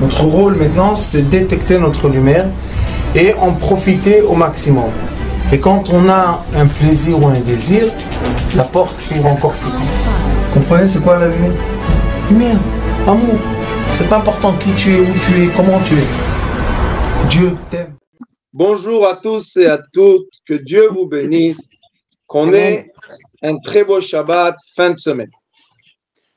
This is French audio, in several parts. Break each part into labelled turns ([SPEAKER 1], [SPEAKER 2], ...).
[SPEAKER 1] Notre rôle maintenant, c'est détecter notre lumière et en profiter au maximum. Et quand on a un plaisir ou un désir, la porte s'ouvre encore plus grand. Vous comprenez, c'est quoi la lumière? Lumière, amour. C'est pas important qui tu es, où tu es, comment tu es. Dieu t'aime.
[SPEAKER 2] Bonjour à tous et à toutes, que Dieu vous bénisse, qu'on ait un très beau Shabbat fin de semaine.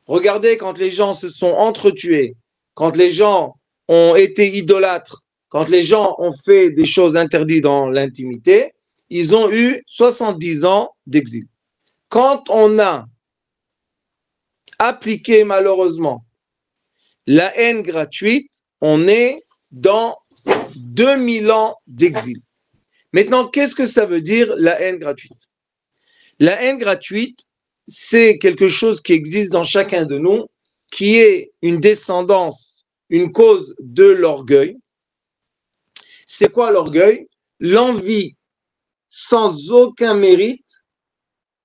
[SPEAKER 2] Regardez, quand les gens se sont entretués, quand les gens ont été idolâtres, quand les gens ont fait des choses interdites dans l'intimité, ils ont eu 70 ans d'exil. Quand on a appliqué malheureusement la haine gratuite, on est dans 2000 ans d'exil. Maintenant, qu'est-ce que ça veut dire la haine gratuite? La haine gratuite, c'est quelque chose qui existe dans chacun de nous, qui est une descendance, une cause de l'orgueil. C'est quoi l'orgueil? L'envie sans aucun mérite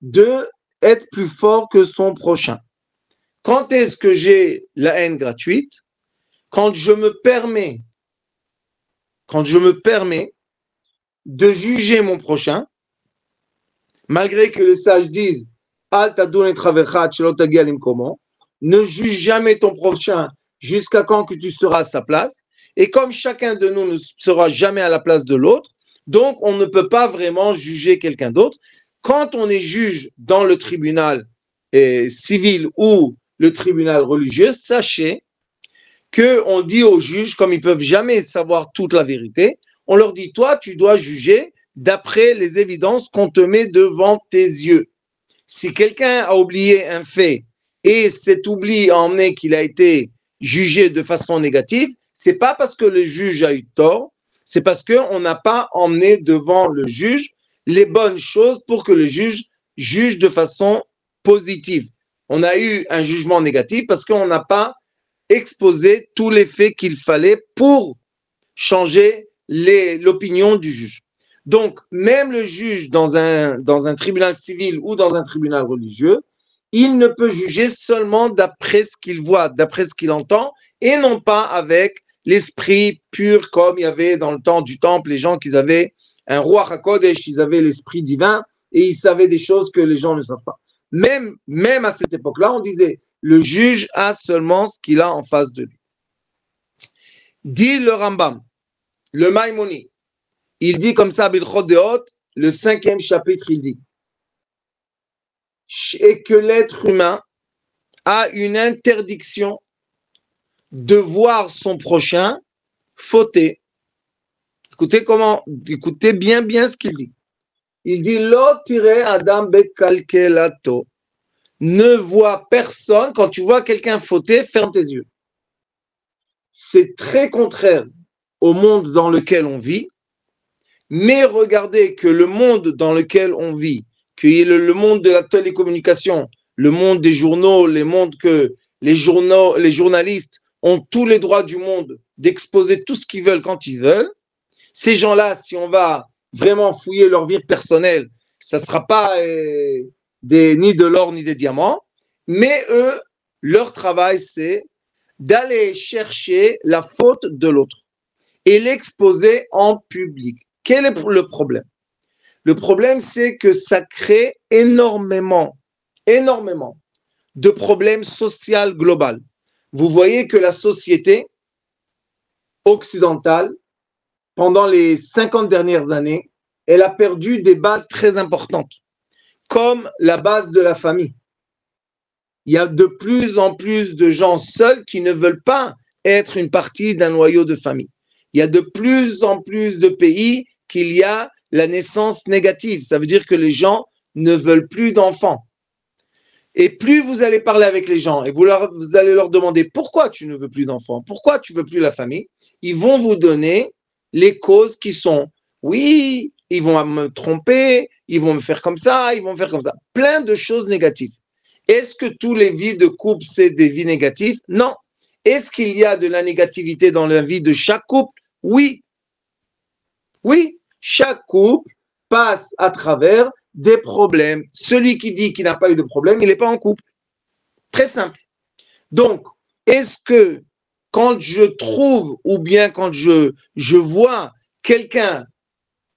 [SPEAKER 2] de être plus fort que son prochain. Quand est-ce que j'ai la haine gratuite? Quand je me permets de juger mon prochain, malgré que les sages disent ne juge jamais ton prochain jusqu'à quand que tu seras à sa place. Et comme chacun de nous ne sera jamais à la place de l'autre, donc on ne peut pas vraiment juger quelqu'un d'autre. Quand on est juge dans le tribunal civil ou le tribunal religieux, sachez qu'on dit aux juges, comme ils ne peuvent jamais savoir toute la vérité, on leur dit, toi, tu dois juger d'après les évidences qu'on te met devant tes yeux. Si quelqu'un a oublié un fait et cet oubli a emmené qu'il a été jugé de façon négative, c'est pas parce que le juge a eu tort, c'est parce qu'on n'a pas emmené devant le juge les bonnes choses pour que le juge juge de façon positive. On a eu un jugement négatif parce qu'on n'a pas exposé tous les faits qu'il fallait pour changer l'opinion du juge. Donc, même le juge dans un tribunal civil ou dans un tribunal religieux, il ne peut juger seulement d'après ce qu'il voit, d'après ce qu'il entend, et non pas avec l'esprit pur comme il y avait dans le temps du temple, les gens qui avaient un roi HaKodesh, ils avaient l'esprit divin et ils savaient des choses que les gens ne savent pas. Même à cette époque-là, on disait, le juge a seulement ce qu'il a en face de lui. Dit le Rambam, le Maïmoni, il dit comme ça, Bilchot Deot, le 5e chapitre, il dit, et que l'être humain a une interdiction de voir son prochain fauter. Écoutez bien ce qu'il dit. Il dit, Lo tire Adam bekalkelato. Ne vois personne, quand tu vois quelqu'un fauter, ferme tes yeux. C'est très contraire au monde dans lequel on vit, mais regardez que le monde dans lequel on vit, qui est le monde de la télécommunication, le monde des journaux, le monde que les journalistes ont tous les droits du monde d'exposer tout ce qu'ils veulent quand ils veulent, ces gens-là, si on va vraiment fouiller leur vie personnelle, ça ne sera pas ni de l'or ni des diamants, mais eux, leur travail, c'est d'aller chercher la faute de l'autre et l'exposer en public. Quel est le problème? Le problème, c'est que ça crée énormément de problèmes sociaux globaux. Vous voyez que la société occidentale, pendant les 50 dernières années, elle a perdu des bases très importantes, comme la base de la famille. Il y a de plus en plus de gens seuls qui ne veulent pas être une partie d'un noyau de famille. Il y a de plus en plus de pays qu'il y a la naissance négative. Ça veut dire que les gens ne veulent plus d'enfants. Et plus vous allez parler avec les gens et vous allez leur demander pourquoi tu ne veux plus d'enfants, pourquoi tu ne veux plus la famille, ils vont vous donner les causes qui sont, oui, ils vont me tromper, ils vont me faire comme ça, ils vont me faire comme ça. Plein de choses négatives. Est-ce que tous les vies de couple, c'est des vies négatives? Non. Est-ce qu'il y a de la négativité dans la vie de chaque couple? Oui. Oui, chaque couple passe à travers des problèmes. Celui qui dit qu'il n'a pas eu de problème, il n'est pas en couple. Très simple. Donc, est-ce que quand je trouve ou bien quand je vois quelqu'un,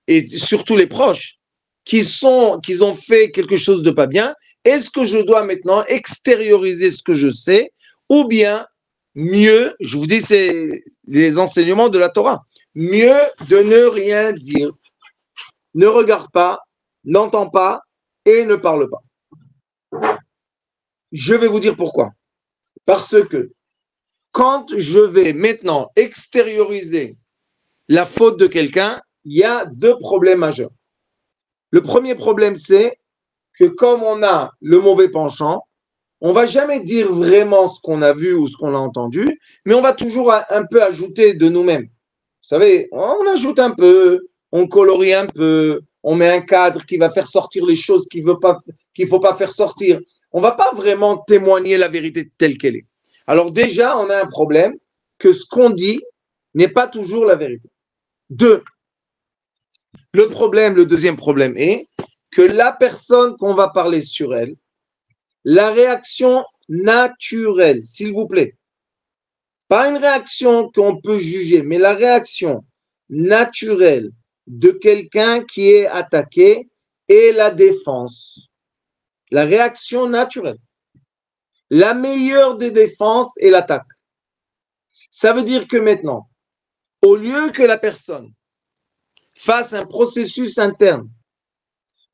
[SPEAKER 2] et surtout les proches, qui ont fait quelque chose de pas bien, est-ce que je dois maintenant extérioriser ce que je sais ou bien mieux, je vous dis, c'est les enseignements de la Torah, mieux de ne rien dire, ne regarde pas, n'entend pas et ne parle pas. Je vais vous dire pourquoi. Parce que quand je vais maintenant extérioriser la faute de quelqu'un, il y a deux problèmes majeurs. Le premier problème, c'est que comme on a le mauvais penchant, on va jamais dire vraiment ce qu'on a vu ou ce qu'on a entendu, mais on va toujours un peu ajouter de nous-mêmes. Vous savez, on ajoute un peu, on colorie un peu, on met un cadre qui va faire sortir les choses qu'il ne faut pas faire sortir. On ne va pas vraiment témoigner la vérité telle qu'elle est. Alors déjà, on a un problème que ce qu'on dit n'est pas toujours la vérité. Deux, le deuxième problème est que la personne qu'on va parler sur elle, la réaction naturelle, s'il vous plaît, pas une réaction qu'on peut juger, mais la réaction naturelle de quelqu'un qui est attaqué est la défense. La réaction naturelle. La meilleure des défenses est l'attaque. Ça veut dire que maintenant, au lieu que la personne fasse un processus interne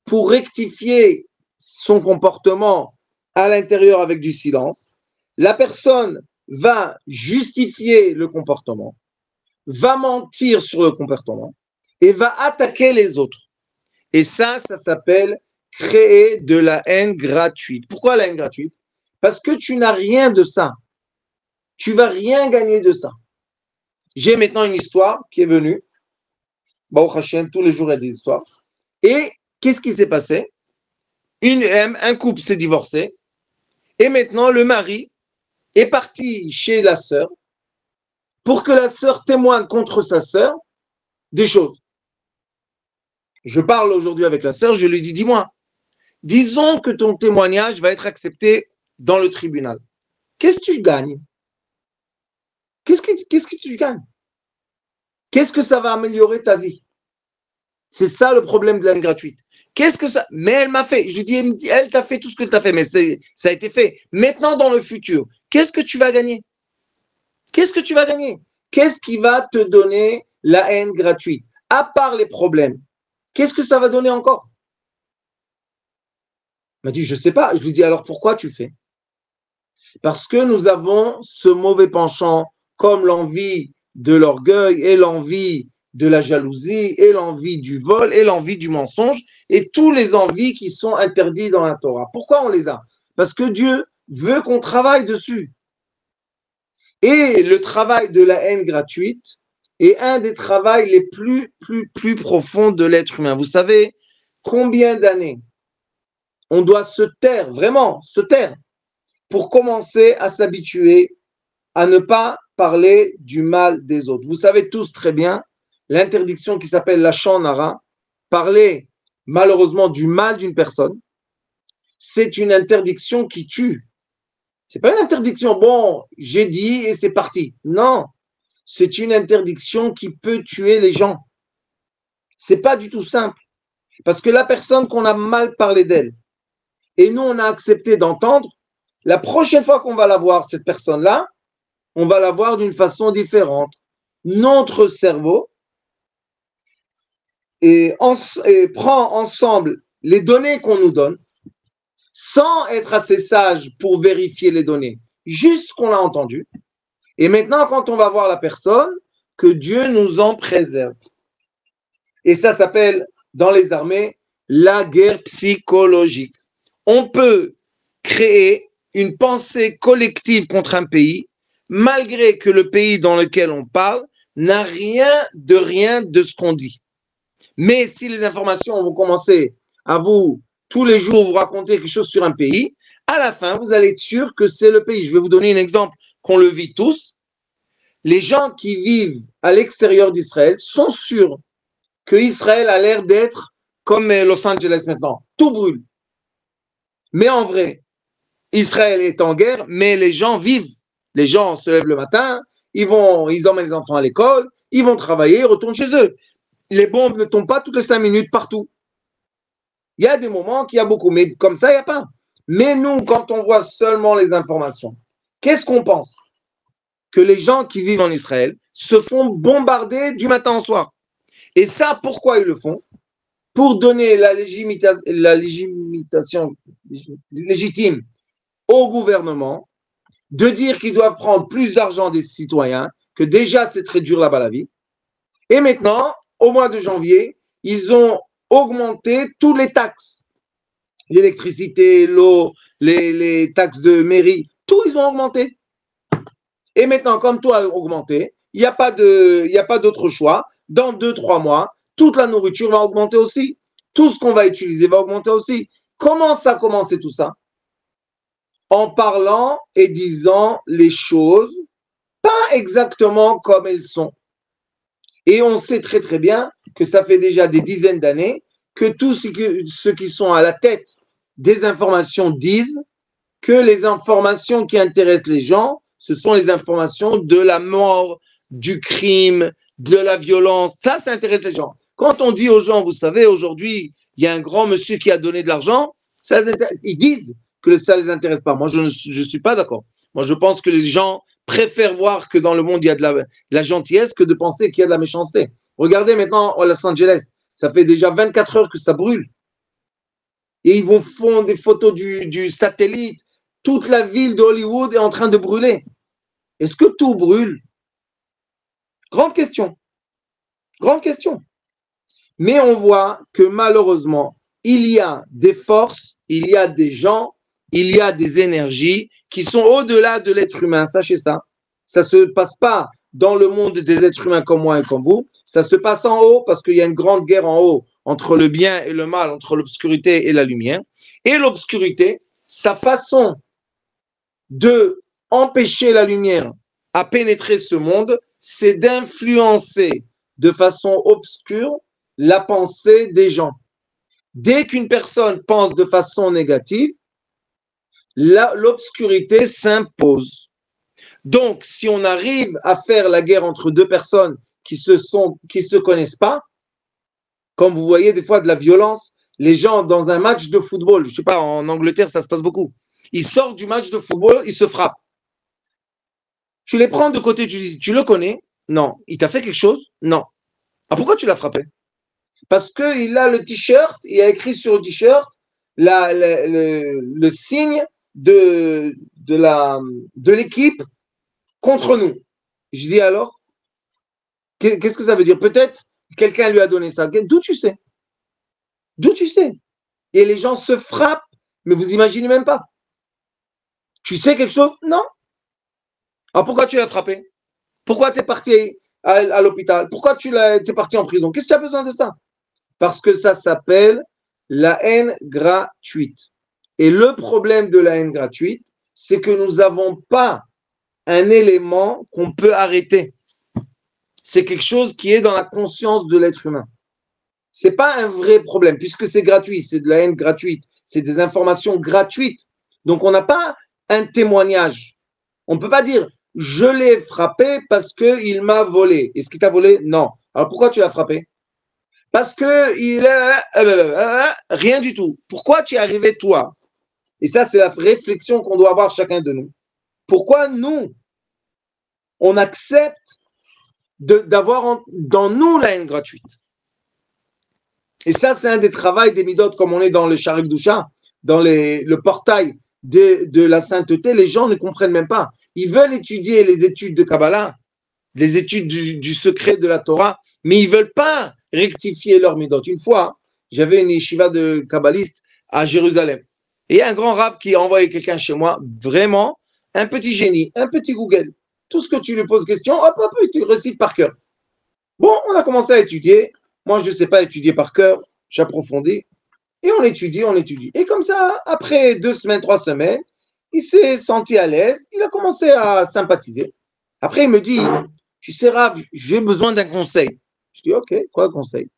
[SPEAKER 2] pour rectifier son comportement à l'intérieur avec du silence, la personne va justifier le comportement, va mentir sur le comportement et va attaquer les autres. Et ça s'appelle créer de la haine gratuite. Pourquoi la haine gratuite? Parce que tu n'as rien de ça. Tu vas rien gagner de ça. J'ai maintenant une histoire qui est venue. Baruch Hashem, tous les jours il y a des histoires. Et qu'est-ce qui s'est passé? Un couple s'est divorcé et maintenant le mari est parti chez la sœur pour que la sœur témoigne contre sa sœur des choses. Je parle aujourd'hui avec la sœur, je lui dis, dis-moi, disons que ton témoignage va être accepté dans le tribunal. Qu'est-ce que tu gagnes? Qu'est-ce que tu gagnes? Qu'est-ce que ça va améliorer ta vie? C'est ça le problème de la haine gratuite. Qu'est-ce que ça? Mais elle m'a fait. Je lui dis, elle t'a fait tout ce que tu as fait, mais ça a été fait. Maintenant, dans le futur, qu'est-ce que tu vas gagner? Qu'est-ce que tu vas gagner? Qu'est-ce qui va te donner la haine gratuite? À part les problèmes, qu'est-ce que ça va donner encore? Il m'a dit, je ne sais pas. Je lui dis, alors pourquoi tu fais? Parce que nous avons ce mauvais penchant, comme l'envie de l'orgueil et l'envie de la jalousie et l'envie du vol et l'envie du mensonge et tous les envies qui sont interdits dans la Torah. Pourquoi on les a? Parce que Dieu veut qu'on travaille dessus. Et le travail de la haine gratuite est un des travaux les plus profonds de l'être humain. Vous savez combien d'années on doit se taire, vraiment se taire, pour commencer à s'habituer à ne pas parler du mal des autres. Vous savez tous très bien l'interdiction qui s'appelle la lachon hara, parler malheureusement du mal d'une personne, c'est une interdiction qui tue. C'est pas une interdiction, bon, j'ai dit et c'est parti. Non, c'est une interdiction qui peut tuer les gens. C'est pas du tout simple. Parce que la personne qu'on a mal parlé d'elle, et nous on a accepté d'entendre, la prochaine fois qu'on va la voir, cette personne-là, on va la voir d'une façon différente. Notre cerveau prend ensemble les données qu'on nous donne, sans être assez sage pour vérifier les données, juste ce qu'on a entendu. Et maintenant, quand on va voir la personne, que Dieu nous en préserve. Et ça s'appelle, dans les armées, la guerre psychologique. On peut créer une pensée collective contre un pays, malgré que le pays dans lequel on parle n'a rien de ce qu'on dit. Mais si les informations vont commencer à vous, tous les jours, vous raconter quelque chose sur un pays, à la fin, vous allez être sûr que c'est le pays. Je vais vous donner un exemple qu'on le vit tous. Les gens qui vivent à l'extérieur d'Israël sont sûrs que Israël a l'air d'être comme Los Angeles maintenant. Tout brûle. Mais en vrai, Israël est en guerre, mais les gens vivent. Les gens se lèvent le matin, ils emmènent les enfants à l'école, ils vont travailler, ils retournent chez eux. Les bombes ne tombent pas toutes les 5 minutes partout. Il y a des moments qu'il y a beaucoup, mais comme ça, il n'y a pas. Mais nous, quand on voit seulement les informations, qu'est-ce qu'on pense? Que les gens qui vivent en Israël se font bombarder du matin au soir. Et ça, pourquoi ils le font? Pour donner la légitimation légitime au gouvernement de dire qu'ils doivent prendre plus d'argent des citoyens, que déjà c'est très dur là-bas la vie. Et maintenant, au mois de janvier, ils ont augmenté toutes les taxes. L'électricité, l'eau, les taxes de mairie, tout ils ont augmenté. Et maintenant, comme tout a augmenté, il n'y a pas d'autre choix. Dans 2-3 mois, toute la nourriture va augmenter aussi. Tout ce qu'on va utiliser va augmenter aussi. Comment ça a commencé tout ça? En parlant et disant les choses pas exactement comme elles sont. Et on sait très très bien que ça fait déjà des dizaines d'années que tous ceux qui sont à la tête des informations disent que les informations qui intéressent les gens, ce sont les informations de la mort, du crime, de la violence. Ça intéresse les gens. Quand on dit aux gens, vous savez, aujourd'hui, il y a un grand monsieur qui a donné de l'argent, ils disent que ça ne les intéresse pas. Moi, je ne suis pas d'accord. Moi, je pense que les gens préfèrent voir que dans le monde, il y a de la gentillesse que de penser qu'il y a de la méchanceté. Regardez maintenant à Los Angeles, ça fait déjà 24 heures que ça brûle. Et ils font des photos du satellite. Toute la ville de Hollywood est en train de brûler. Est-ce que tout brûle? Grande question. Grande question. Mais on voit que malheureusement, il y a des forces, il y a des gens, il y a des énergies qui sont au-delà de l'être humain. Sachez ça. Ça ne se passe pas dans le monde des êtres humains comme moi et comme vous. Ça se passe en haut parce qu'il y a une grande guerre en haut entre le bien et le mal, entre l'obscurité et la lumière. Et l'obscurité, sa façon de empêcher la lumière à pénétrer ce monde, c'est d'influencer de façon obscure la pensée des gens. Dès qu'une personne pense de façon négative, l'obscurité s'impose. Donc, si on arrive à faire la guerre entre deux personnes qui se connaissent pas, comme vous voyez des fois de la violence, les gens dans un match de football, je sais pas, en Angleterre ça se passe beaucoup, ils sortent du match de football, ils se frappent. Tu les prends de côté, tu dis, tu le connais? Non. Il t'a fait quelque chose? Non. Ah, pourquoi tu l'as frappé? Parce qu'il a le t-shirt, il a écrit sur le t-shirt le signe de l'équipe contre nous. Je dis alors, qu'est-ce que ça veut dire? Peut-être quelqu'un lui a donné ça. D'où tu sais? D'où tu sais? Et les gens se frappent, mais vous imaginez même pas. Tu sais quelque chose? Non. Alors pourquoi tu l'as frappé? Pourquoi tu es parti à l'hôpital? Pourquoi tu es parti en prison? Qu'est-ce que tu as besoin de ça? Parce que ça s'appelle la haine gratuite. Et le problème de la haine gratuite, c'est que nous n'avons pas un élément qu'on peut arrêter. C'est quelque chose qui est dans la conscience de l'être humain. Ce n'est pas un vrai problème, puisque c'est gratuit, c'est de la haine gratuite, c'est des informations gratuites. Donc on n'a pas un témoignage. On ne peut pas dire je l'ai frappé parce qu'il m'a volé. Est-ce qu'il t'a volé? Non. Alors pourquoi tu l'as frappé? Parce que rien du tout. Pourquoi tu es arrivé toi? Et ça, c'est la réflexion qu'on doit avoir chacun de nous. Pourquoi nous, on accepte d'avoir dans nous la haine gratuite? Et ça, c'est un des travaux des midotes, comme on est dans le Sharik Doucha, dans le portail de la sainteté, les gens ne comprennent même pas. Ils veulent étudier les études de Kabbalah, les études du secret de la Torah, mais ils ne veulent pas rectifier leurs midotes. Une fois, j'avais une yeshiva de kabbalistes à Jérusalem. Et il y a un grand rabbin qui a envoyé quelqu'un chez moi, vraiment, un petit génie, un petit Google. Tout ce que tu lui poses question, hop, hop, tu récites par cœur. Bon, on a commencé à étudier. Moi, je ne sais pas étudier par cœur, j'approfondis. Et on étudie, on étudie. Et comme ça, après 2 semaines, 3 semaines, il s'est senti à l'aise, il a commencé à sympathiser. Après, il me dit, tu sais, Rav, j'ai besoin d'un conseil. Je dis, ok, quoi conseil?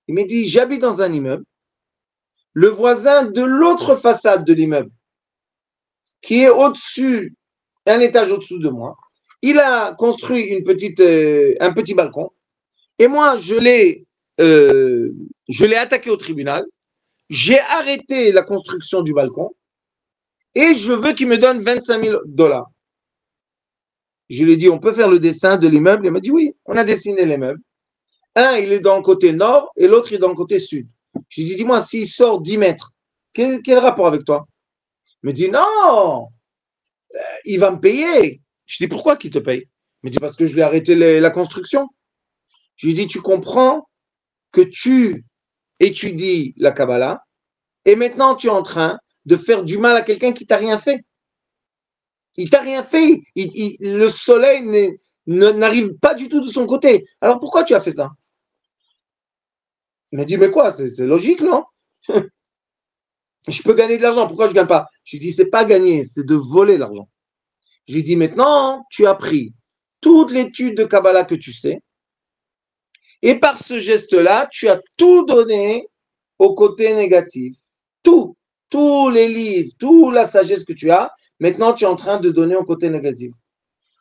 [SPEAKER 2] Il me dit, j'habite dans un immeuble, le voisin de l'autre façade de l'immeuble, qui est au-dessus, un étage au-dessous de moi, Il a construit un petit balcon. Et moi, je l'ai attaqué au tribunal. J'ai arrêté la construction du balcon. Et je veux qu'il me donne 25 000 dollars. Je lui ai dit, on peut faire le dessin de l'immeuble? Il m'a dit, oui, on a dessiné l'immeuble. Un, il est dans le côté nord et l'autre, il est dans le côté sud. Je lui ai dit, dis-moi, s'il sort 10 mètres, quel rapport avec toi? Il me dit, non, il va me payer. Je dis, pourquoi qu'il te paye? Il me dit, parce que je lui ai arrêté la construction. Je lui ai dit, tu comprends que tu étudies la Kabbalah et maintenant tu es en train de faire du mal à quelqu'un qui t'a rien fait. Il t'a rien fait. Le soleil n'arrive pas du tout de son côté. Alors pourquoi tu as fait ça? Il m'a dit, mais quoi? C'est logique, non? Je peux gagner de l'argent, pourquoi je ne gagne pas? Je lui ai dit, c'est pas gagner, c'est de voler l'argent. Je lui ai dit, maintenant, tu as pris toute l'étude de Kabbalah que tu sais, et par ce geste-là, tu as tout donné au côté négatif. Tout, tous les livres, toute la sagesse que tu as, maintenant tu es en train de donner au côté négatif.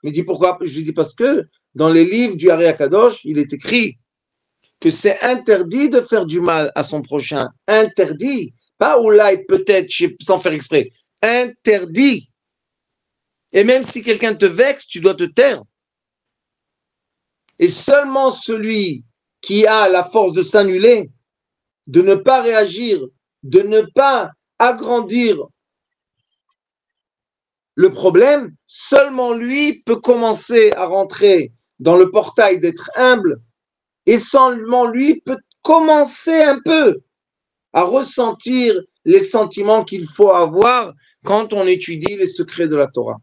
[SPEAKER 2] Il me dit pourquoi? Je lui dis parce que dans les livres du Ari Akadosh, il est écrit que c'est interdit de faire du mal à son prochain. Interdit. Pas oulaï, peut-être, sans faire exprès. Interdit. Et même si quelqu'un te vexe, tu dois te taire. Et seulement celui qui a la force de s'annuler, de ne pas réagir, de ne pas agrandir le problème, seulement lui peut commencer à rentrer dans le portail d'être humble et seulement lui peut commencer un peu à ressentir les sentiments qu'il faut avoir quand on étudie les secrets de la Torah.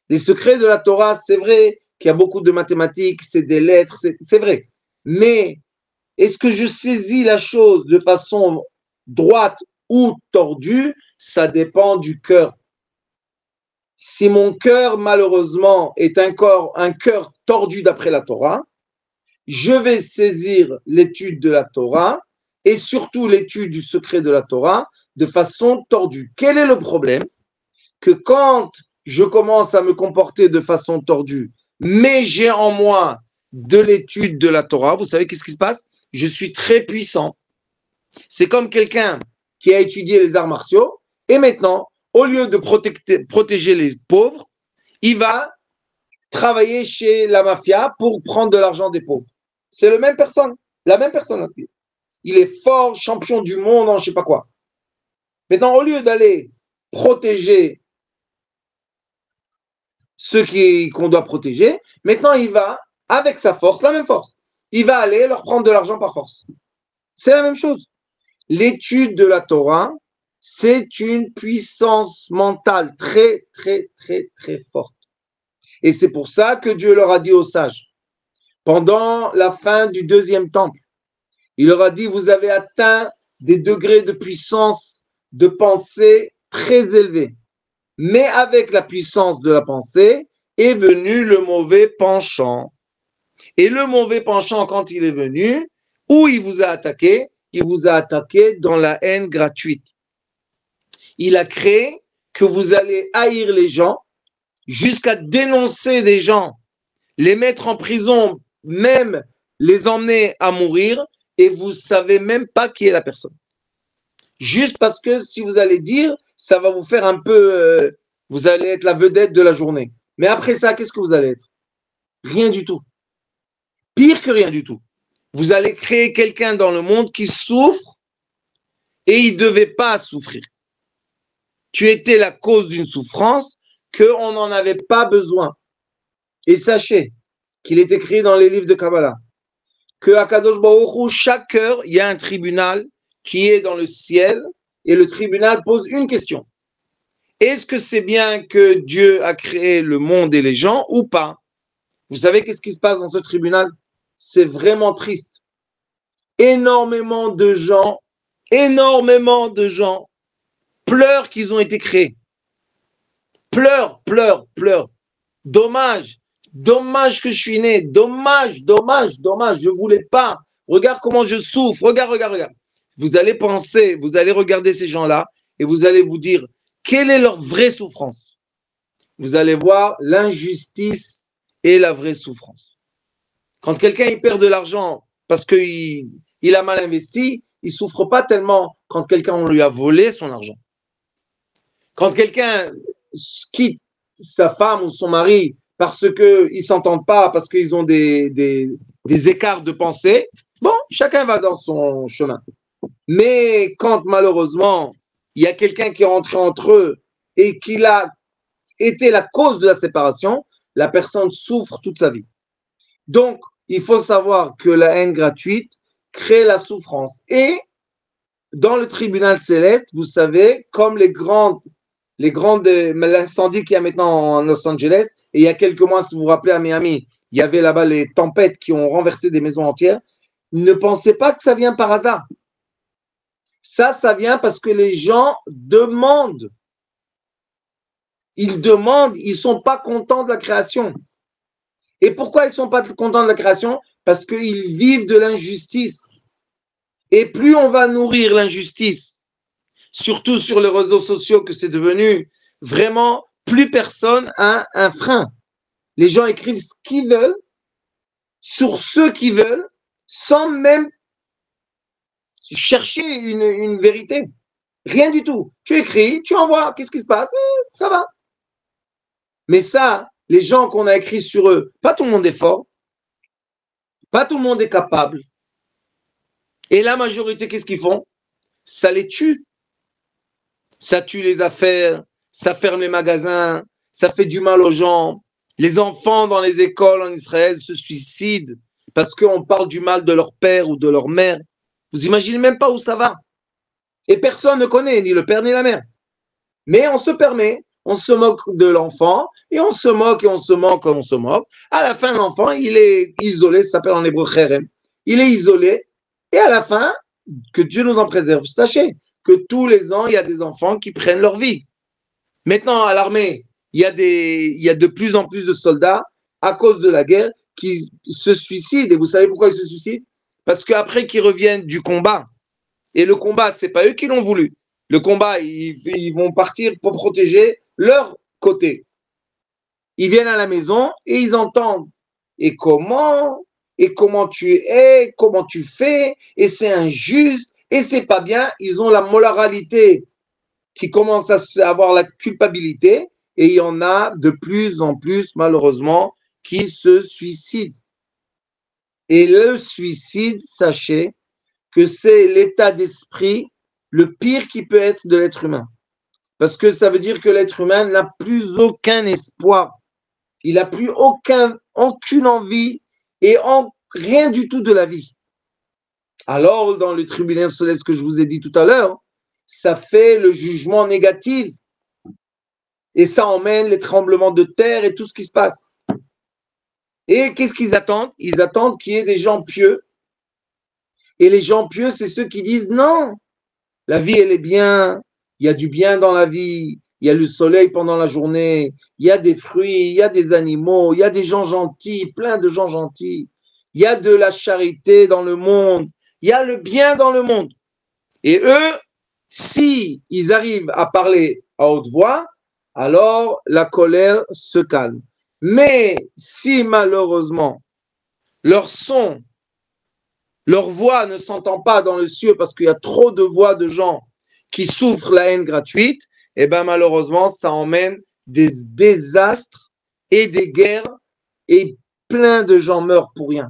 [SPEAKER 2] Les secrets de la Torah, c'est vrai qu'il y a beaucoup de mathématiques, c'est des lettres, c'est vrai. Mais est-ce que je saisis la chose de façon droite ou tordue? Ça dépend du cœur. Si mon cœur, malheureusement, est un cœur tordu d'après la Torah, je vais saisir l'étude de la Torah et surtout l'étude du secret de la Torah de façon tordue. Quel est le problème? Que quand je commence à me comporter de façon tordue, mais j'ai en moi de l'étude de la Torah, vous savez qu'est-ce qui se passe? Je suis très puissant. C'est comme quelqu'un qui a étudié les arts martiaux et maintenant, au lieu de protéger les pauvres, il va travailler chez la mafia pour prendre de l'argent des pauvres. C'est la même personne. Il est fort, champion du monde, en je ne sais pas quoi. Maintenant, au lieu d'aller protéger ceux qu'on doit protéger, maintenant il va, avec sa force, la même force, il va aller leur prendre de l'argent par force. C'est la même chose. L'étude de la Torah, c'est une puissance mentale très, très, très, très forte. Et c'est pour ça que Dieu leur a dit aux sages, pendant la fin du deuxième temple, il leur a dit, vous avez atteint des degrés de puissance de pensée très élevés. Mais avec la puissance de la pensée est venu le mauvais penchant. Et le mauvais penchant, quand il est venu, où il vous a attaqué? Il vous a attaqué dans la haine gratuite. Il a créé que vous allez haïr les gens jusqu'à dénoncer des gens, les mettre en prison, même les emmener à mourir, et vous ne savez même pas qui est la personne. Juste parce que si vous allez dire, ça va vous faire un peu, vous allez être la vedette de la journée. Mais après ça, qu'est-ce que vous allez être? Rien du tout. Pire que rien du tout. Vous allez créer quelqu'un dans le monde qui souffre et il ne devait pas souffrir. Tu étais la cause d'une souffrance qu'on n'en avait pas besoin. Et sachez qu'il est écrit dans les livres de Kabbalah que à Kadosh Baruch Hu, chaque heure, il y a un tribunal qui est dans le ciel et le tribunal pose une question. Est-ce que c'est bien que Dieu a créé le monde et les gens ou pas? Vous savez qu'est-ce qui se passe dans ce tribunal? C'est vraiment triste. Énormément de gens pleurent qu'ils ont été créés. Pleurent. Dommage que je suis né. Dommage. Je voulais pas. Regarde comment je souffre. Regarde. Vous allez penser, vous allez regarder ces gens-là et vous allez vous dire quelle est leur vraie souffrance. Vous allez voir l'injustice est la vraie souffrance. Quand quelqu'un il perd de l'argent parce qu'il a mal investi, il ne souffre pas tellement quand quelqu'un on lui a volé son argent. Quand quelqu'un quitte sa femme ou son mari parce qu'ils ne s'entendent pas, parce qu'ils ont des écarts de pensée, bon, chacun va dans son chemin. Mais quand malheureusement, il y a quelqu'un qui est rentré entre eux et qui a été la cause de la séparation, la personne souffre toute sa vie. Donc, il faut savoir que la haine gratuite crée la souffrance. Et dans le tribunal céleste, vous savez, comme l'incendie qu'il y a maintenant en Los Angeles, et il y a quelques mois, si vous vous rappelez, à Miami, il y avait là-bas les tempêtes qui ont renversé des maisons entières. Ne pensez pas que ça vient par hasard. Ça vient parce que les gens demandent. Ils demandent, ils ne sont pas contents de la création. Et pourquoi ils ne sont pas contents de la création? Parce qu'ils vivent de l'injustice. Et plus on va nourrir l'injustice, surtout sur les réseaux sociaux que c'est devenu, vraiment, plus personne a un frein. Les gens écrivent ce qu'ils veulent, sur ce qu'ils veulent, sans même chercher une vérité. Rien du tout. Tu écris, tu envoies, qu'est-ce qui se passe? Ça va. Mais ça, les gens qu'on a écrit sur eux, pas tout le monde est fort, pas tout le monde est capable. Et la majorité, qu'est-ce qu'ils font? Ça les tue. Ça tue les affaires, ça ferme les magasins, ça fait du mal aux gens. Les enfants dans les écoles en Israël se suicident parce qu'on parle du mal de leur père ou de leur mère. Vous imaginez même pas où ça va. Et personne ne connaît ni le père ni la mère. Mais on se permet, on se moque de l'enfant, et on se moque, et on se moque, et on se moque. À la fin, l'enfant, il est isolé, ça s'appelle en hébreu cherem. Il est isolé, et à la fin, que Dieu nous en préserve. Sachez que tous les ans, il y a des enfants qui prennent leur vie. Maintenant, à l'armée, il y a de plus en plus de soldats, à cause de la guerre, qui se suicident. Et vous savez pourquoi ils se suicident? Parce qu'après qu'ils reviennent du combat, et le combat, c'est pas eux qui l'ont voulu. Le combat, ils vont partir pour protéger leur côté. Ils viennent à la maison et ils entendent. Et comment tu es, comment tu fais, et c'est injuste, et c'est pas bien. Ils ont la moralité qui commence à avoir la culpabilité, et il y en a de plus en plus, malheureusement, qui se suicident. Et le suicide, sachez que c'est l'état d'esprit le pire qui peut être de l'être humain. Parce que ça veut dire que l'être humain n'a plus aucun espoir. Il n'a plus aucune envie et rien du tout de la vie. Alors, dans le tribunal céleste que je vous ai dit tout à l'heure, ça fait le jugement négatif. Et ça emmène les tremblements de terre et tout ce qui se passe. Et qu'est-ce qu'ils attendent? Ils attendent qu'il y ait des gens pieux. Et les gens pieux, c'est ceux qui disent non, la vie, elle est bien, il y a du bien dans la vie, il y a le soleil pendant la journée, il y a des fruits, il y a des animaux, il y a des gens gentils, plein de gens gentils, il y a de la charité dans le monde, il y a le bien dans le monde. Et eux, si ils arrivent à parler à haute voix, alors la colère se calme. Mais si malheureusement leur son, leur voix ne s'entend pas dans le ciel parce qu'il y a trop de voix de gens qui souffrent la haine gratuite, et bien malheureusement, ça emmène des désastres et des guerres et plein de gens meurent pour rien.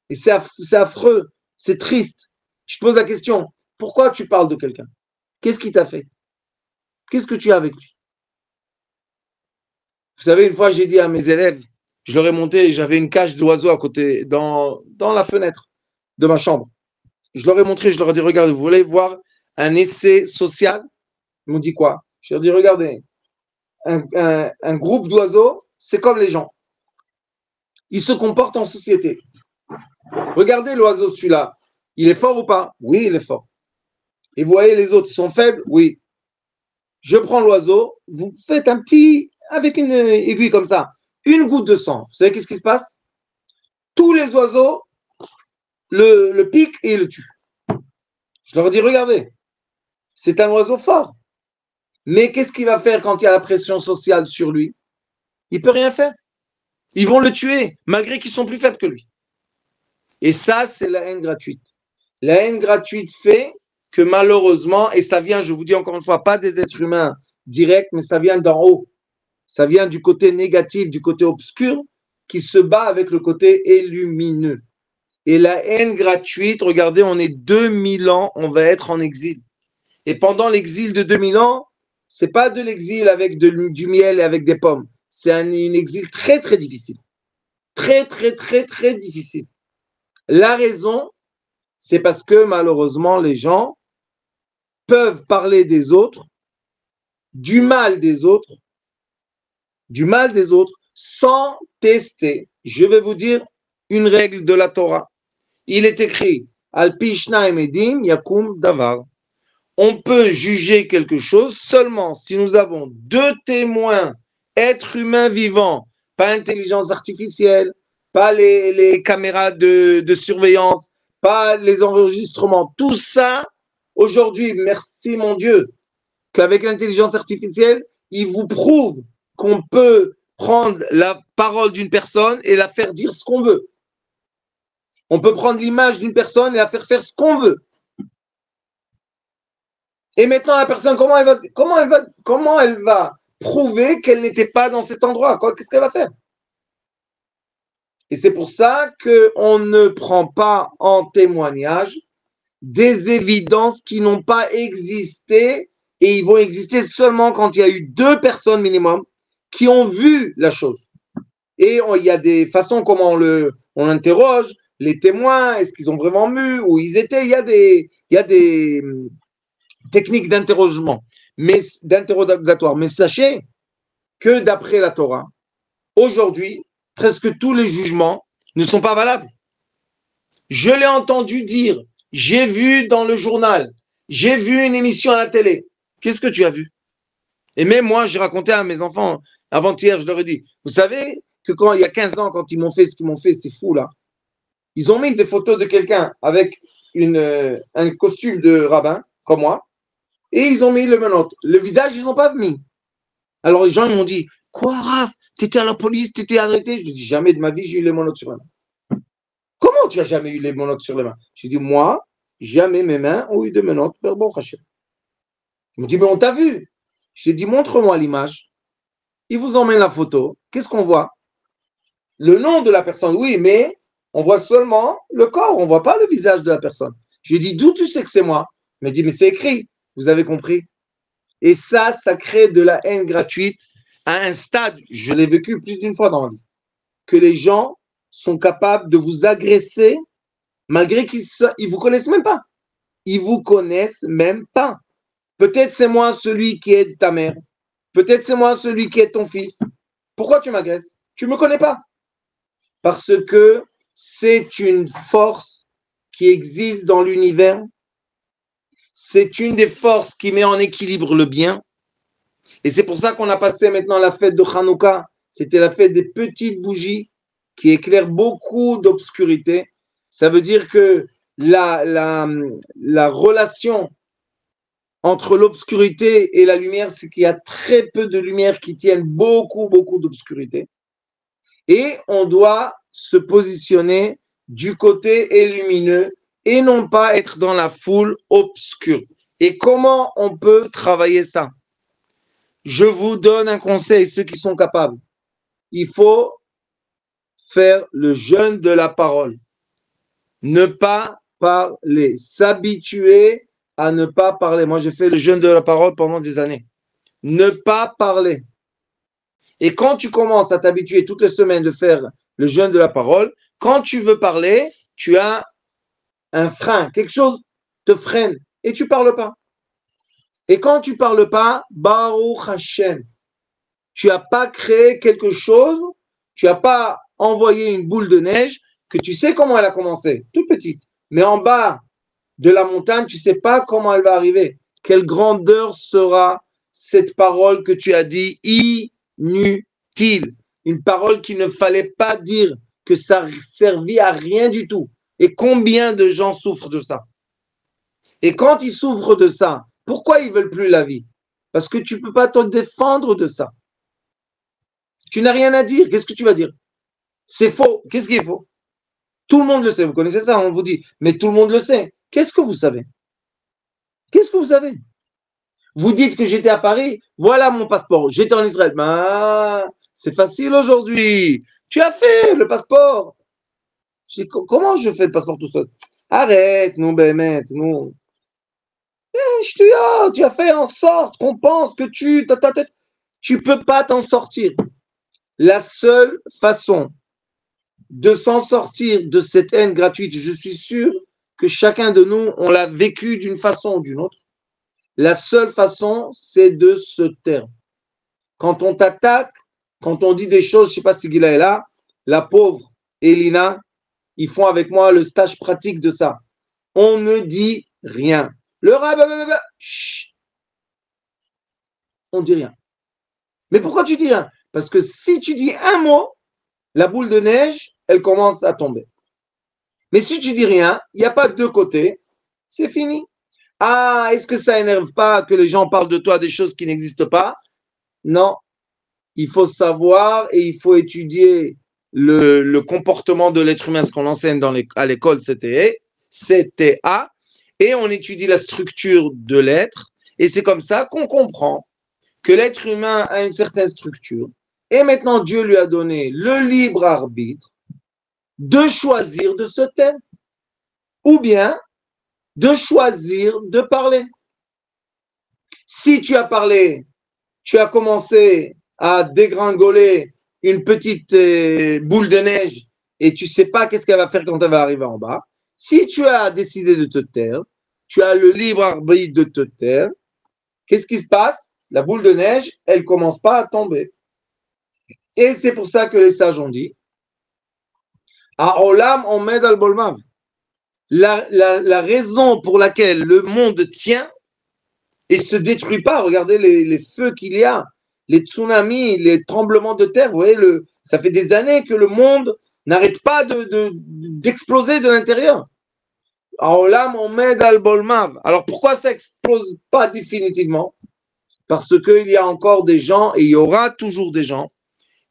[SPEAKER 2] Et c'est affreux, c'est triste. Je pose la question, pourquoi tu parles de quelqu'un? Qu'est-ce qu'il t'a fait? Qu'est-ce que tu as avec lui? Vous savez, une fois, j'ai dit à mes élèves, je leur ai monté, j'avais une cage d'oiseaux à côté, dans la fenêtre de ma chambre. Je leur ai montré, je leur ai dit, regardez, vous voulez voir un essai social? Ils m'ont dit quoi? Je leur ai dit, regardez, un groupe d'oiseaux, c'est comme les gens. Ils se comportent en société. Regardez l'oiseau, celui-là. Il est fort ou pas? Oui, il est fort. Et vous voyez, les autres sont faibles? Oui. Je prends l'oiseau, vous faites un petit, avec une aiguille comme ça, une goutte de sang. Vous savez qu'est-ce qui se passe? Tous les oiseaux le piquent et le tuent. Je leur dis, regardez, c'est un oiseau fort. Mais qu'est-ce qu'il va faire quand il y a la pression sociale sur lui? Il ne peut rien faire. Ils vont le tuer, malgré qu'ils sont plus faibles que lui. Et ça, c'est la haine gratuite. La haine gratuite fait que malheureusement, et ça vient, je vous dis encore une fois, pas des êtres humains directs, mais ça vient d'en haut. Ça vient du côté négatif, du côté obscur, qui se bat avec le côté lumineux. Et la haine gratuite, regardez, on est 2000 ans, on va être en exil. Et pendant l'exil de 2000 ans, c'est pas de l'exil avec du miel et avec des pommes. C'est un exil très, très difficile. Très, très, très, très difficile. La raison, c'est parce que malheureusement, les gens peuvent parler des autres, du mal des autres, sans tester. Je vais vous dire une règle de la Torah. Il est écrit Al pi shnaim edim yakum davar. On peut juger quelque chose seulement si nous avons deux témoins, êtres humains vivants, pas intelligence artificielle, pas les caméras de surveillance, pas les enregistrements. Tout ça, aujourd'hui, merci mon Dieu, qu'avec l'intelligence artificielle, il vous prouve qu'on peut prendre la parole d'une personne et la faire dire ce qu'on veut. On peut prendre l'image d'une personne et la faire ce qu'on veut. Et maintenant, la personne, comment elle va prouver qu'elle n'était pas dans cet endroit? Qu'est-ce qu'elle va faire? Et c'est pour ça qu'on ne prend pas en témoignage des évidences qui n'ont pas existé et ils vont exister seulement quand il y a eu deux personnes minimum qui ont vu la chose. Et il y a des façons comment on interroge les témoins, est-ce qu'ils ont vraiment vu, où ils étaient, il y a des techniques d'interrogatoire. Mais sachez que d'après la Torah, aujourd'hui, presque tous les jugements ne sont pas valables. Je l'ai entendu dire, j'ai vu dans le journal, j'ai vu une émission à la télé. Qu'est-ce que tu as vu? Et même moi, j'ai raconté à mes enfants, avant-hier, je leur ai dit, vous savez que quand il y a 15 ans, quand ils m'ont fait ce qu'ils m'ont fait, c'est fou là. Ils ont mis des photos de quelqu'un avec un costume de rabbin, comme moi, et ils ont mis le menottes. Le visage, ils n'ont pas mis. Alors les gens, ils m'ont dit, quoi, Raph, t'étais à la police, t'étais arrêté? Je dis, jamais de ma vie, j'ai eu les menottes sur les mains. Comment tu n'as jamais eu les menottes sur les mains? J'ai dit, moi, jamais mes mains ont eu de menottes. Bon, Hachem. Ils m'ont dit, mais on t'a vu. J'ai dit, montre-moi l'image. Ils vous emmènent la photo. Qu'est-ce qu'on voit? Le nom de la personne, oui, mais on voit seulement le corps, on ne voit pas le visage de la personne. Je lui ai dit, d'où tu sais que c'est moi? Il m'a dit, mais c'est écrit, vous avez compris. Et ça crée de la haine gratuite à un stade, je l'ai vécu plus d'une fois dans ma vie, que les gens sont capables de vous agresser malgré qu'ils ne vous connaissent même pas. Ils ne vous connaissent même pas. Peut-être c'est moi celui qui est ta mère. Peut-être c'est moi celui qui est ton fils. Pourquoi tu m'agresses? Tu ne me connais pas. Parce que c'est une force qui existe dans l'univers. C'est une des forces qui met en équilibre le bien. Et c'est pour ça qu'on a passé maintenant la fête de Hanouka. C'était la fête des petites bougies qui éclairent beaucoup d'obscurité. Ça veut dire que la relation entre l'obscurité et la lumière, c'est qu'il y a très peu de lumière qui tiennent beaucoup, beaucoup d'obscurité. Et on doit se positionner du côté lumineux et non pas être dans la foule obscure. Et comment on peut travailler ça? Je vous donne un conseil, ceux qui sont capables. Il faut faire le jeûne de la parole. Ne pas parler, s'habituer à ne pas parler. Moi, j'ai fait le jeûne de la parole pendant des années. Ne pas parler. Et quand tu commences à t'habituer toutes les semaines de faire le jeûne de la parole, quand tu veux parler, tu as un frein, quelque chose te freine et tu ne parles pas. Et quand tu ne parles pas, Baruch Hashem, tu n'as pas créé quelque chose, tu n'as pas envoyé une boule de neige que tu sais comment elle a commencé, toute petite. Mais en bas de la montagne, tu ne sais pas comment elle va arriver. Quelle grandeur sera cette parole que tu as dit inutile. Une parole qu'il ne fallait pas dire, que ça servit à rien du tout. Et combien de gens souffrent de ça? Et quand ils souffrent de ça, pourquoi ils ne veulent plus la vie? Parce que tu ne peux pas te défendre de ça. Tu n'as rien à dire. Qu'est-ce que tu vas dire? C'est faux. Qu'est-ce qui est faux? Tout le monde le sait. Vous connaissez ça? On vous dit, mais tout le monde le sait. Qu'est-ce que vous savez? Qu'est-ce que vous savez? Vous dites que j'étais à Paris, voilà mon passeport. J'étais en Israël. Ben, c'est facile aujourd'hui. Tu as fait le passeport. Je dis, comment je fais le passeport tout seul? Arrête, non, ben, non. Tu as fait en sorte qu'on pense que tu peux pas t'en sortir. La seule façon de s'en sortir de cette haine gratuite, je suis sûr que chacun de nous, on l'a vécu d'une façon ou d'une autre. La seule façon, c'est de se taire. Quand on t'attaque, quand on dit des choses, je ne sais pas si Gila est là, la pauvre Elina, ils font avec moi le stage pratique de ça. On ne dit rien. Le rabbin, on ne dit rien. Mais pourquoi tu dis rien? Parce que si tu dis un mot, la boule de neige, elle commence à tomber. Mais si tu dis rien, il n'y a pas de deux côtés, c'est fini. Ah, est-ce que ça énerve pas que les gens parlent de toi des choses qui n'existent pas? Non. Il faut savoir et il faut étudier le comportement de l'être humain, ce qu'on enseigne à l'école CTA, et on étudie la structure de l'être, et c'est comme ça qu'on comprend que l'être humain a une certaine structure, et maintenant Dieu lui a donné le libre arbitre de choisir de se taire, ou bien de choisir de parler. Si tu as parlé, tu as commencé à dégringoler une petite boule de neige et tu ne sais pas qu'est-ce qu'elle va faire quand elle va arriver en bas. Si tu as décidé de te taire, tu as le libre arbitre de te taire, qu'est-ce qui se passe? La boule de neige, elle ne commence pas à tomber. Et c'est pour ça que les sages ont dit Olam Omed al Bolmav. La raison pour laquelle le monde tient et se détruit pas, regardez les feux qu'il y a, les tsunamis, les tremblements de terre, vous voyez, ça fait des années que le monde n'arrête pas d'exploser de l'intérieur. Alors pourquoi ça n'explose pas définitivement? Parce qu'il y a encore des gens, et il y aura toujours des gens,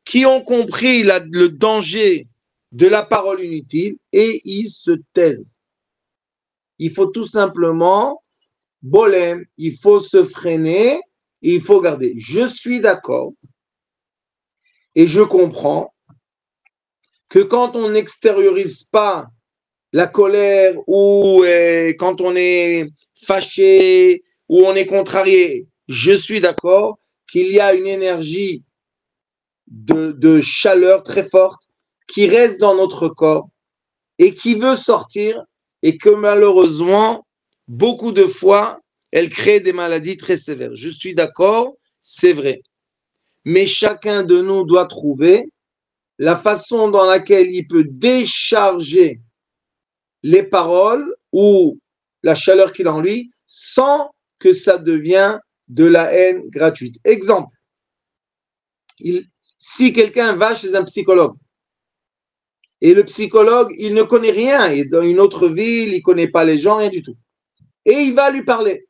[SPEAKER 2] qui ont compris le danger de la parole inutile et ils se taisent. Il faut tout simplement, bolem, il faut se freiner, et il faut garder. Je suis d'accord et je comprends que quand on n'extériorise pas la colère ou quand on est fâché ou on est contrarié, je suis d'accord qu'il y a une énergie de chaleur très forte qui reste dans notre corps et qui veut sortir et que malheureusement, beaucoup de fois, elle crée des maladies très sévères. Je suis d'accord, c'est vrai. Mais chacun de nous doit trouver la façon dans laquelle il peut décharger les paroles ou la chaleur qu'il a en lui sans que ça devienne de la haine gratuite. Exemple, si quelqu'un va chez un psychologue et le psychologue, il ne connaît rien, il est dans une autre ville, il ne connaît pas les gens, rien du tout. Et il va lui parler.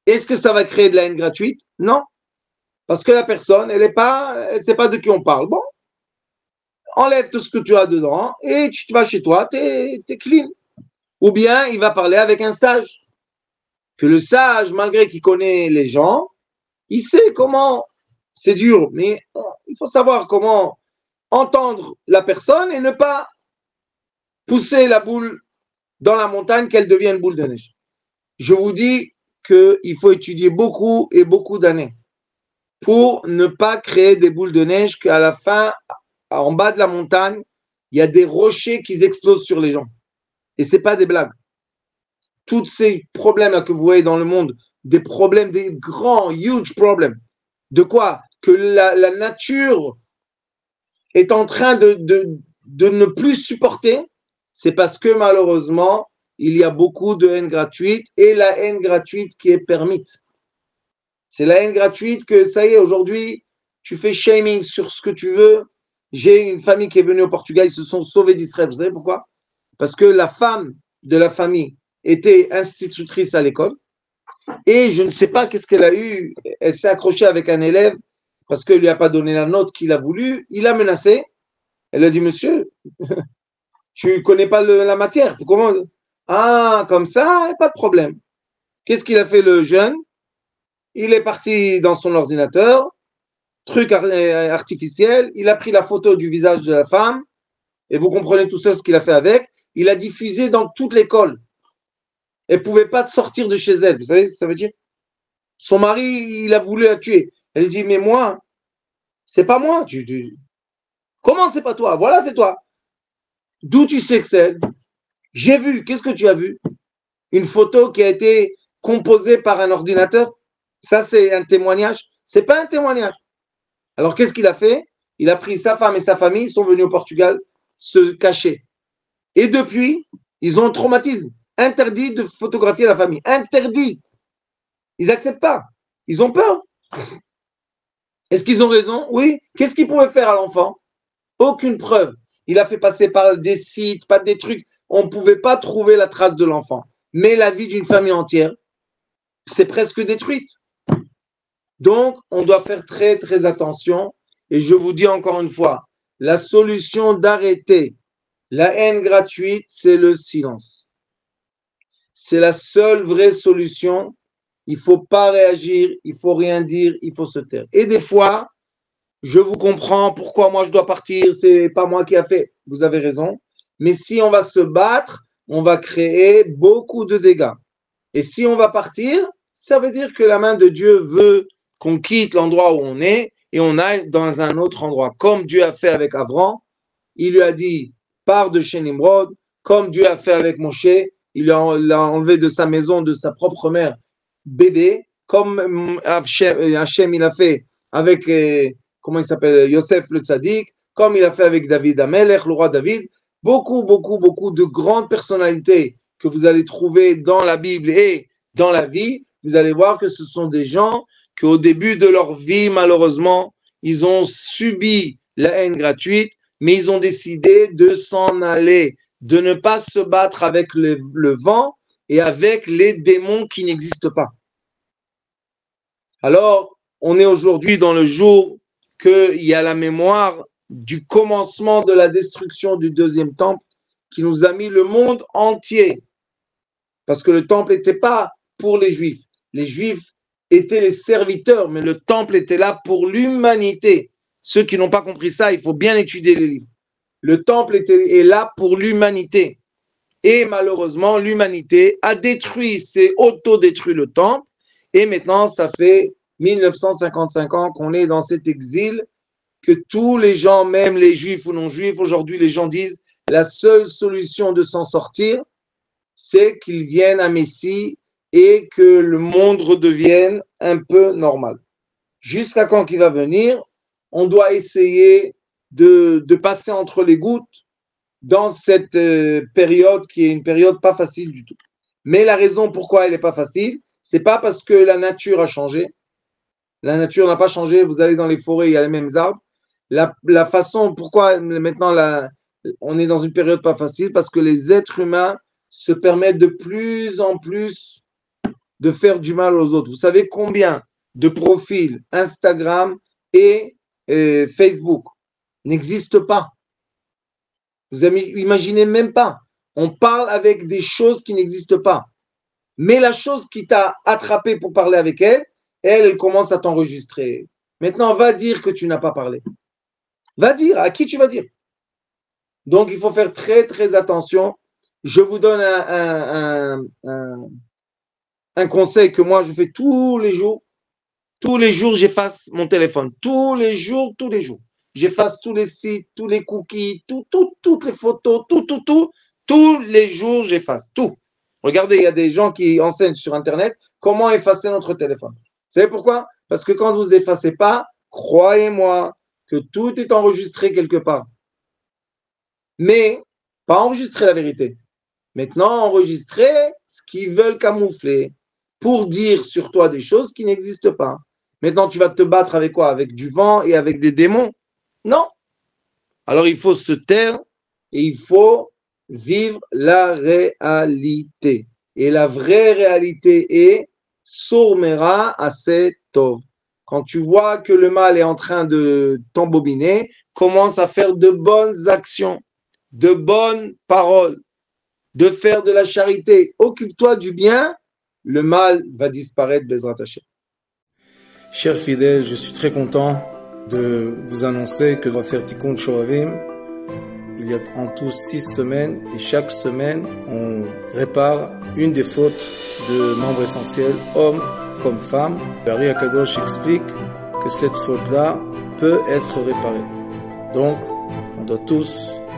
[SPEAKER 2] Est-ce que ça va créer de la haine gratuite? Non. Parce que la personne, elle ne sait pas de qui on parle. Bon, enlève tout ce que tu as dedans et tu vas chez toi, tu es clean. Ou bien il va parler avec un sage. Que le sage, malgré qu'il connaît les gens, il sait comment, c'est dur, mais il faut savoir comment entendre la personne et ne pas pousser la boule dans la montagne qu'elle devienne boule de neige. Je vous dis qu'il faut étudier beaucoup et beaucoup d'années pour ne pas créer des boules de neige qu'à la fin, en bas de la montagne, il y a des rochers qui explosent sur les gens. Et ce n'est pas des blagues. Tous ces problèmes que vous voyez dans le monde, des problèmes, des grands, huge problèmes. De quoi? Que la nature est en train de ne plus supporter, c'est parce que malheureusement, il y a beaucoup de haine gratuite et la haine gratuite qui est permise. C'est la haine gratuite que, ça y est, aujourd'hui, tu fais shaming sur ce que tu veux. J'ai une famille qui est venue au Portugal, ils se sont sauvés d'Israël. Vous savez pourquoi? Parce que la femme de la famille était institutrice à l'école et je ne sais pas qu'est-ce qu'elle a eu. Elle s'est accrochée avec un élève parce qu'il ne lui a pas donné la note qu'il a voulu. Il a menacé Elle a dit, monsieur, tu connais pas la matière. Comment? Ah, comme ça, pas de problème. Qu'est-ce qu'il a fait le jeune? Il est parti dans son ordinateur, truc artificiel, il a pris la photo du visage de la femme, et vous comprenez tout ça, ce qu'il a fait avec. Il a diffusé dans toute l'école. Elle ne pouvait pas sortir de chez elle. Vous savez ce que ça veut dire? Son mari, il a voulu la tuer. Elle dit, mais moi, c'est pas moi. Comment c'est pas toi? Voilà, c'est toi. D'où tu sais que c'est elle? J'ai vu. Qu'est-ce que tu as vu? Une photo qui a été composée par un ordinateur. Ça, c'est un témoignage. C'est pas un témoignage. Alors, qu'est-ce qu'il a fait? Il a pris sa femme et sa famille, ils sont venus au Portugal se cacher. Et depuis, ils ont un traumatisme. Interdit de photographier la famille. Interdit. Ils n'acceptent pas. Ils ont peur. Est-ce qu'ils ont raison? Oui. Qu'est-ce qu'ils pouvaient faire à l'enfant? Aucune preuve. Il a fait passer par des sites, pas des trucs. On ne pouvait pas trouver la trace de l'enfant. Mais la vie d'une famille entière, c'est presque détruite. Donc, on doit faire très, très attention. Et je vous dis encore une fois, la solution d'arrêter la haine gratuite, c'est le silence. C'est la seule vraie solution. Il ne faut pas réagir, il ne faut rien dire, il faut se taire. Et des fois, je vous comprends pourquoi moi je dois partir, c'est pas moi qui a fait. Vous avez raison. Mais si on va se battre, on va créer beaucoup de dégâts. Et si on va partir, ça veut dire que la main de Dieu veut qu'on quitte l'endroit où on est et on aille dans un autre endroit. Comme Dieu a fait avec Abraham, il lui a dit, pars de chez Nimrod, comme Dieu a fait avec Moshe, il l'a enlevé de sa maison, de sa propre mère, bébé, comme Hachem il a fait avec, comment il s'appelle, Yosef le Tzaddik, comme il a fait avec David Amelech, le roi David, beaucoup de grandes personnalités que vous allez trouver dans la Bible et dans la vie, vous allez voir que ce sont des gens qu'au début de leur vie, malheureusement, ils ont subi la haine gratuite, mais ils ont décidé de s'en aller, de ne pas se battre avec le vent et avec les démons qui n'existent pas. Alors, on est aujourd'hui dans le jour qu'il y a la mémoire du commencement de la destruction du deuxième temple qui nous a mis le monde entier. Parce que le temple n'était pas pour les Juifs. Les Juifs étaient les serviteurs, mais le temple était là pour l'humanité. Ceux qui n'ont pas compris ça, il faut bien étudier les livres. Le temple est là pour l'humanité. Et malheureusement, l'humanité a détruit, s'est auto-détruit le temple. Et maintenant, ça fait 1955 ans qu'on est dans cet exil, que tous les gens, même les juifs ou non-juifs, aujourd'hui, les gens disent la seule solution de s'en sortir, c'est qu'ils viennent à Messie et que le monde redevienne un peu normal. Jusqu'à quand il va venir, on doit essayer de passer entre les gouttes dans cette période qui est une période pas facile du tout. Mais la raison pourquoi elle n'est pas facile, c'est pas parce que la nature a changé. La nature n'a pas changé. Vous allez dans les forêts, il y a les mêmes arbres. La façon pourquoi maintenant on est dans une période pas facile, parce que les êtres humains se permettent de plus en plus de faire du mal aux autres. Vous savez combien de profils Instagram et Facebook n'existent pas? Vous imaginez même pas. On parle avec des choses qui n'existent pas. Mais la chose qui t'a attrapé pour parler avec elle, elle commence à t'enregistrer. Maintenant, va dire que tu n'as pas parlé. Va dire. À qui tu vas dire? Donc, il faut faire très, très attention. Je vous donne un conseil que moi, je fais tous les jours. Tous les jours, j'efface mon téléphone. Tous les jours. J'efface tous les sites, tous les cookies, toutes les photos, tout. Tous les jours, j'efface tout. Regardez, il y a des gens qui enseignent sur Internet comment effacer notre téléphone. Vous savez pourquoi? Parce que quand vous n'effacez pas, croyez-moi que tout est enregistré quelque part. Mais pas enregistrer la vérité. Maintenant, enregistrer ce qu'ils veulent camoufler pour dire sur toi des choses qui n'existent pas. Maintenant, tu vas te battre avec quoi? Avec du vent et avec des démons? Non. Alors, il faut se taire et il faut vivre la réalité. Et la vraie réalité est Sourmera Asetov. Quand tu vois que le mal est en train de t'embobiner, commence à faire de bonnes actions, de bonnes paroles, de faire de la charité. Occupe-toi du bien, le mal va disparaître, Bezrat Hashem.
[SPEAKER 1] Chers fidèles, je suis très content de vous annoncer que dans faire Tikkun Shovavim, il y a en tout 6 semaines et chaque semaine, on répare une des fautes de membres essentiels, hommes comme femmes. Ari Akadosh explique que cette faute-là peut être réparée. Donc, on doit tous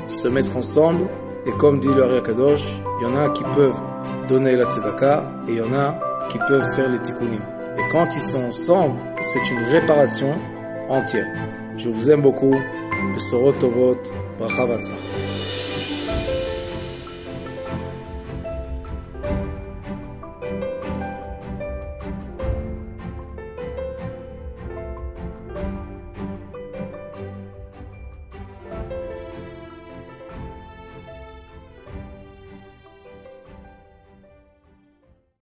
[SPEAKER 1] se mettre ensemble et comme dit le Ari Akadosh, il y en a qui peuvent donner la tzedaka et il y en a qui peuvent faire les tikkunim. Et quand ils sont ensemble, c'est une réparation entière. Je vous aime beaucoup. Besorot Tovot, Bracha Vatzlach.